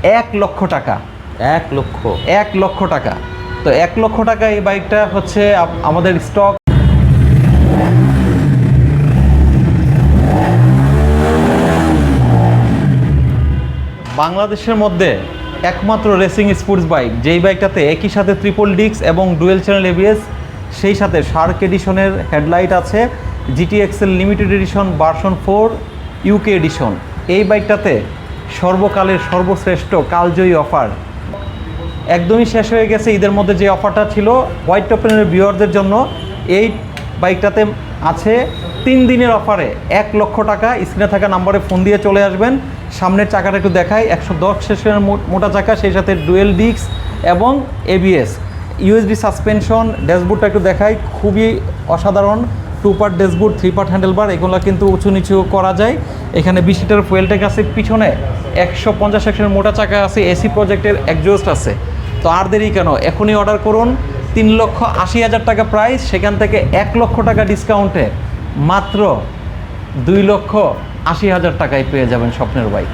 1,00,000 টাকা। 1,00,000? 1,00,000 টাকা। তো 1,00,000 টাকা এই বাইকটা হচ্ছে আমাদের স্টক। বাংলাদেশের মধ্যে একমাত্র রেসিং স্পোর্টস বাইক, যেই বাইকটাতে একই সাথে ট্রিপল ডিস্ক এবং ডুয়েল চ্যানেল এবিএস, সেই সাথে শার্ক এডিশনের হেডলাইট আছে, GTXL limited edition version 4 UK edition. এই বাইকটাতে সর্বকালের সর্বশ্রেষ্ঠ কালজয়ী অফার একদমই শেষ হয়ে গেছে। ঈদের মধ্যে যে অফারটা ছিল হোয়াইট টপেনের ভিউয়ারদের জন্য, এই বাইকটাতে আছে 3 দিনের অফারে 1,00,000 টাকা। স্ক্রিনে থাকা নাম্বারে ফোন দিয়ে চলে আসবেন। সামনের চাকাটা একটু দেখাই, 110 সেশনের মোটা চাকা, সেই সাথে ডুয়েল ডিস্ক এবং এবিএস, ইউএসডি সাসপেনশন। ড্যাশবোর্ডটা একটু দেখাই, খুবই অসাধারণ। 2 পার্ট ড্যাশবোর্ড, 3 পার্ট হ্যান্ডেলবার, এগুলো কিন্তু উঁচু নিচু করা যায়। এখানে 20 লিটার ফুয়েল ট্যাঙ্ক আছে, পিছনে 150 সেকশনের মোটা চাকা আছে, এসি প্রজেক্টের এক্সজস্ট আছে। তো আর দেরি কেন, এখনই অর্ডার করুন। 3,80,000 টাকা প্রাইস, সেখান থেকে 1,00,000 টাকা ডিসকাউন্টে মাত্র 2,80,000 টাকায় পেয়ে যাবেন স্বপ্নের বাইক।